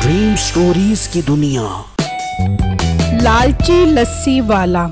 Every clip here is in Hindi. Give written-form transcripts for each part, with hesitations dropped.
ड्रीम स्टोरीज की दुनिया। लालची लस्सी वाला।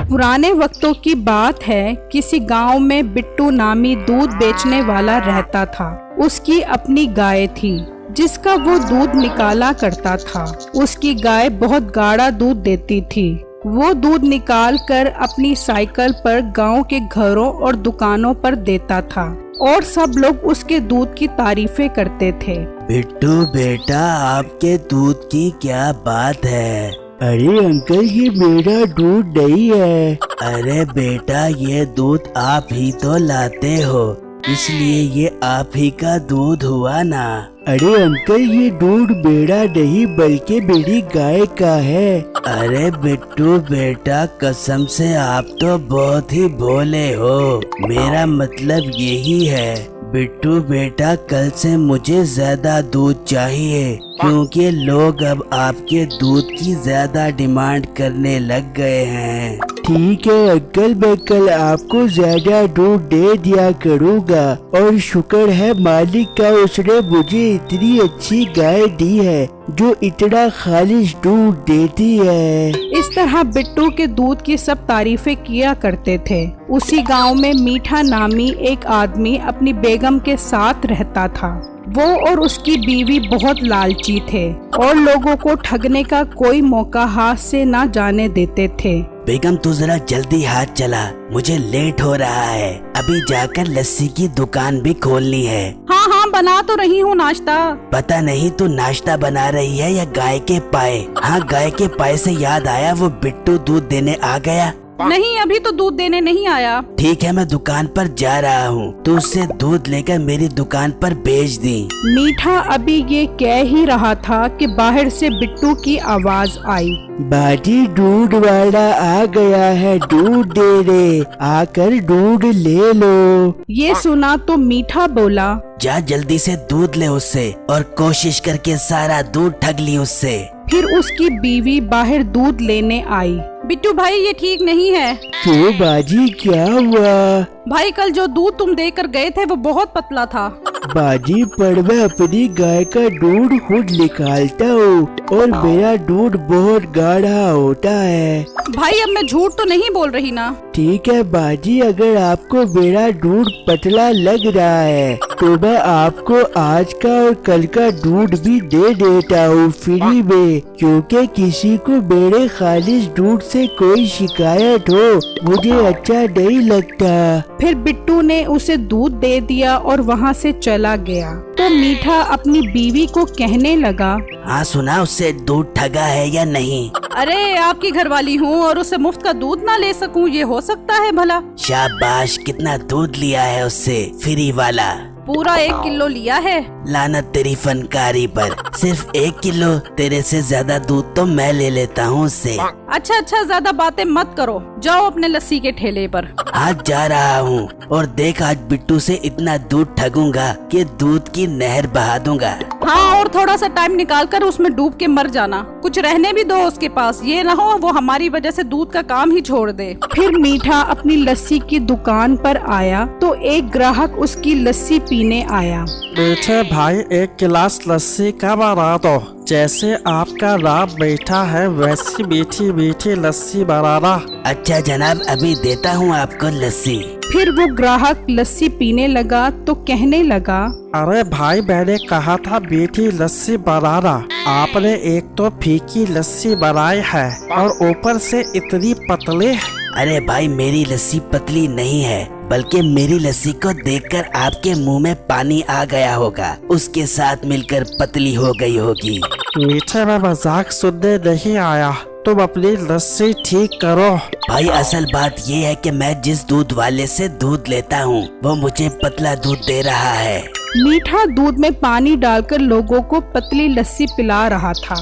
पुराने वक्तों की बात है, किसी गांव में बिट्टू नामी दूध बेचने वाला रहता था। उसकी अपनी गाय थी जिसका वो दूध निकाला करता था। उसकी गाय बहुत गाढ़ा दूध देती थी। वो दूध निकाल कर अपनी साइकिल पर गांव के घरों और दुकानों पर देता था और सब लोग उसके दूध की तारीफें करते थे। बिट्टू बेटा, आपके दूध की क्या बात है? अरे अंकल, ये मेरा दूध नहीं है। अरे बेटा, ये दूध आप ही तो लाते हो, इसलिए ये आप ही का दूध हुआ ना। अरे अंकल, ये दूध मेरा नहीं बल्कि मेरी गाय का है। अरे बिट्टू बेटा, कसम से आप तो बहुत ही भोले हो। मेरा मतलब यही है बिट्टू बेटा, कल से मुझे ज्यादा दूध चाहिए क्योंकि लोग अब आपके दूध की ज्यादा डिमांड करने लग गए हैं। ठीक है अंकल, मैं कल आपको ज्यादा दूध दे दिया करूँगा और शुक्र है मालिक का, उसने मुझे इतनी अच्छी गाय दी है जो इतना खालिश दूध देती है। इस तरह बिट्टू के दूध की सब तारीफें किया करते थे। उसी गांव में मीठा नामी एक आदमी अपनी बेगम के साथ रहता था। वो और उसकी बीवी बहुत लालची थे और लोगों को ठगने का कोई मौका हाथ से ना जाने देते थे। बेगम, तू जरा जल्दी हाथ चला, मुझे लेट हो रहा है। अभी जाकर लस्सी की दुकान भी खोलनी है। हाँ, बना तो रही हूँ नाश्ता। पता नहीं तू नाश्ता बना रही है या गाय के पाए। हाँ, गाय के पाए से याद आया, वो बिट्टू दूध देने आ गया? नहीं, अभी तो दूध देने नहीं आया। ठीक है, मैं दुकान पर जा रहा हूँ, तू उससे दूध लेकर मेरी दुकान पर भेज दी। मीठा अभी ये कह ही रहा था कि बाहर से बिट्टू की आवाज आई। बाजी, दूध वाला आ गया है, दूध दे रे, आकर दूध ले लो। ये सुना तो मीठा बोला, जा जल्दी से दूध ले उससे और कोशिश करके सारा दूध ठग ली उससे। फिर उसकी बीवी बाहर दूध लेने आई। बिट्टू भाई, ये ठीक नहीं है। क्यों बाजी, क्या हुआ? भाई, कल जो दूध तुम देकर गए थे वो बहुत पतला था। बाजी, पर मैं अपनी गाय का दूध खुद निकालता हूँ और मेरा दूध बहुत गाढ़ा होता है। भाई, अब मैं झूठ तो नहीं बोल रही ना? ठीक है बाजी, अगर आपको मेरा दूध पतला लग रहा है तो मैं आपको आज का और कल का दूध भी दे देता हूँ फ्री में, क्योंकि किसी को मेरे खालिश दूध से कोई शिकायत हो मुझे अच्छा नहीं लगता। फिर बिट्टू ने उसे दूध दे दिया और वहाँ से चला गया। तो मीठा अपनी बीवी को कहने लगा, हाँ सुना, उससे दूध ठगा है या नहीं? अरे, आपकी घरवाली हूँ और उससे मुफ्त का दूध ना ले सकूँ, ये हो सकता है भला? शाबाश, कितना दूध लिया है उससे फ्री वाला? पूरा 1 किलो लिया है। लानत तेरी फनकारी पर, सिर्फ 1 किलो? तेरे से ज्यादा दूध तो मैं ले लेता हूँ उससे। अच्छा, ज्यादा बातें मत करो, जाओ अपने लस्सी के ठेले पर। आज जा रहा हूँ और देख, आज बिट्टू से इतना दूध ठगूंगा कि दूध की नहर बहा दूंगा। हाँ, और थोड़ा सा टाइम निकाल कर उसमें डूब के मर जाना, कुछ रहने भी दो उसके पास, ये ना हो वो हमारी वजह से दूध का काम ही छोड़ दे। फिर मीठा अपनी लस्सी की दुकान पर आया तो एक ग्राहक उसकी लस्सी पीने आया। मीठे भाई, 1 गिलास लस्सी का बना दो। जैसे आपका नाम मीठा है वैसी मीठी मीठी लस्सी बनाना। अच्छा जनाब, अभी देता हूँ आपको लस्सी। फिर वो ग्राहक लस्सी पीने लगा तो कहने लगा, अरे भाई, मैंने कहा था मीठी लस्सी बनाना, आपने एक तो फीकी लस्सी बनाई है और ऊपर से इतनी पतली। अरे भाई, मेरी लस्सी पतली नहीं है, बल्कि मेरी लस्सी को देखकर आपके मुंह में पानी आ गया होगा, उसके साथ मिलकर पतली हो गई होगी। मीठे में मजाक सुनने नहीं आया, तुम अपनी लस्सी ठीक करो। भाई, असल बात ये है कि मैं जिस दूध वाले से दूध लेता हूँ वो मुझे पतला दूध दे रहा है। मीठा दूध में पानी डालकर लोगों को पतली लस्सी पिला रहा था।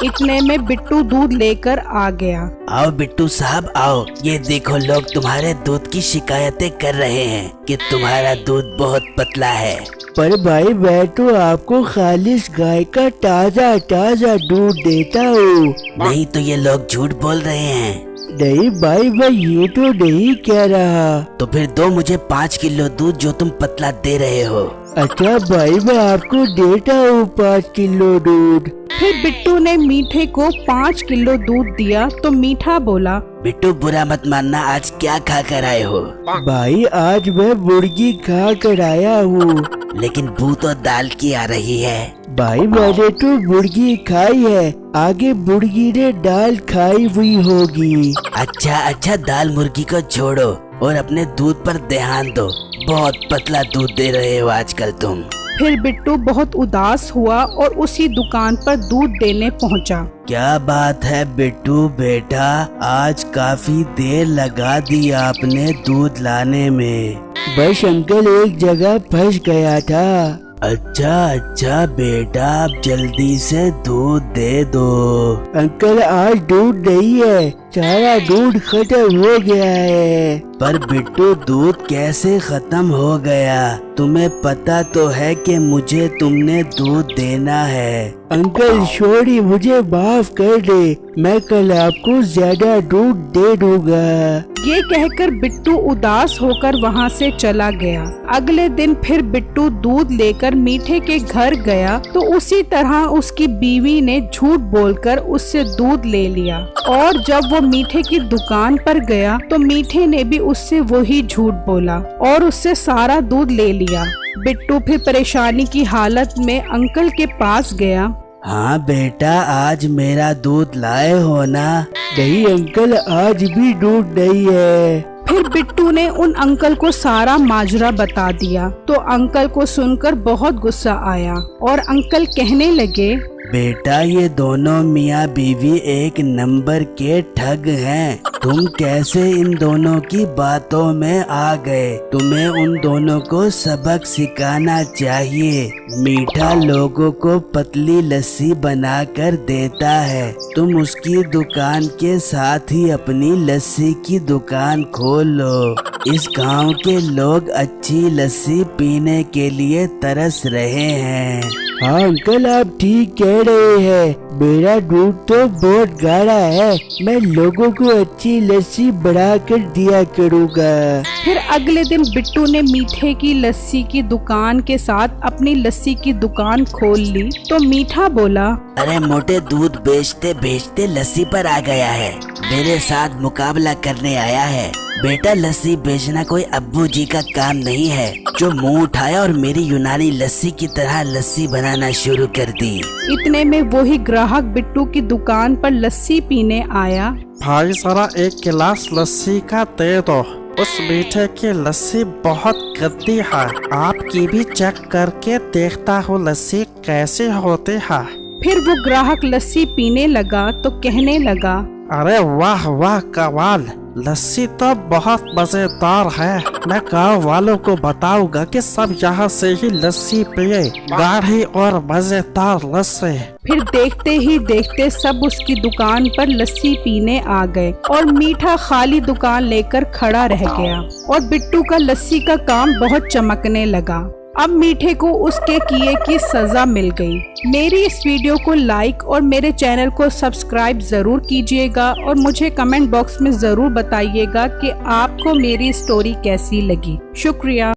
इतने में बिट्टू दूध लेकर आ गया। आओ बिट्टू साहब आओ, ये देखो लोग तुम्हारे दूध की शिकायतें कर रहे हैं कि तुम्हारा दूध बहुत पतला है। पर भाई, मैं तो आपको खालिश गाय का ताजा ताजा दूध देता हूँ। नहीं तो ये लोग झूठ बोल रहे हैं। नहीं भाई मैं ये तो नहीं कह रहा। तो फिर दो मुझे 5 किलो दूध जो तुम पतला दे रहे हो। अच्छा भाई मैं आपको देता हूँ 5 किलो दूध। फिर बिट्टू ने मीठे को 5 किलो दूध दिया तो मीठा बोला, बिट्टू बुरा मत मानना, आज क्या खा कर आए हो? भाई आज मैं मुर्गी खा कर आया हूँ। लेकिन बू तो दाल की आ रही है। भाई मैंने तो मुर्गी खाई है, आगे मुर्गी ने दाल खाई हुई होगी। अच्छा दाल मुर्गी को छोड़ो और अपने दूध पर ध्यान दो। बहुत पतला दूध दे रहे हो आजकल तुम। फिर बिट्टू बहुत उदास हुआ और उसी दुकान पर दूध देने पहुंचा। क्या बात है बिट्टू बेटा, आज काफी देर लगा दी आपने दूध लाने में। बस अंकल एक जगह फंस गया था। अच्छा बेटा, आप जल्दी से दूध दे दो। अंकल आज दूध नहीं है, सारा दूध खत्म हो गया है। पर बिट्टू दूध कैसे खत्म हो गया? तुम्हें पता तो है कि मुझे तुमने दूध देना है। अंकल सॉरी, मुझे माफ कर दे, मैं कल आपको ज्यादा दूध दे दूंगा। ये कहकर बिट्टू उदास होकर वहाँ से चला गया। अगले दिन फिर बिट्टू दूध लेकर मीठे के घर गया तो उसी तरह उसकी बीवी ने झूठ बोलकर उससे दूध ले लिया। और जब वो मीठे की दुकान पर गया तो मीठे ने भी उससे वही झूठ बोला और उससे सारा दूध ले लिया। बिट्टू फिर परेशानी की हालत में अंकल के पास गया। हाँ बेटा, आज मेरा दूध लाए हो ना? नहीं अंकल, आज भी दूध नहीं है। फिर बिट्टू ने उन अंकल को सारा माजरा बता दिया तो अंकल को सुनकर बहुत गुस्सा आया और अंकल कहने लगे, बेटा ये दोनों मियाँ बीवी एक नंबर के ठग हैं। तुम कैसे इन दोनों की बातों में आ गए? तुम्हें उन दोनों को सबक सिखाना चाहिए। मीठा लोगों को पतली लस्सी बनाकर देता है, तुम उसकी दुकान के साथ ही अपनी लस्सी की दुकान खोल लो। इस गांव के लोग अच्छी लस्सी पीने के लिए तरस रहे हैं। हाँ अंकल, आप ठीक कह रहे हैं। मेरा दूध तो बहुत गाढ़ा है, मैं लोगों को अच्छी लस्सी बना कर दिया करूँगा। फिर अगले दिन बिट्टू ने मीठे की लस्सी की दुकान के साथ अपनी लस्सी की दुकान खोल ली तो मीठा बोला, अरे मोटे, दूध बेचते बेचते लस्सी पर आ गया है, मेरे साथ मुकाबला करने आया है। बेटा लस्सी बेचना कोई अब्बू जी का काम नहीं है जो मुंह उठाया और मेरी यूनानी लस्सी की तरह लस्सी बनाना शुरू कर दी। इतने में वही ग्राहक बिट्टू की दुकान पर लस्सी पीने आया। भाई जरा एक गिलास लस्सी का दे दो, उस मीठे की लस्सी बहुत गंदी है। आपकी भी चेक करके देखता हूँ लस्सी कैसे होती है। फिर वो ग्राहक लस्सी पीने लगा तो कहने लगा, अरे वाह वाह कमाल, लस्सी तो बहुत मजेदार है। मैं गाँव वालों को बताऊंगा कि सब यहाँ से ही लस्सी पिए, गाढ़ी और मजेदार लस्सी। फिर देखते ही देखते सब उसकी दुकान पर लस्सी पीने आ गए और मीठा खाली दुकान लेकर खड़ा रह गया और बिट्टू का लस्सी का काम बहुत चमकने लगा। अब मीठे को उसके किए की सजा मिल गई। मेरी इस वीडियो को लाइक और मेरे चैनल को सब्सक्राइब जरूर कीजिएगा और मुझे कमेंट बॉक्स में जरूर बताइएगा कि आपको मेरी स्टोरी कैसी लगी। शुक्रिया।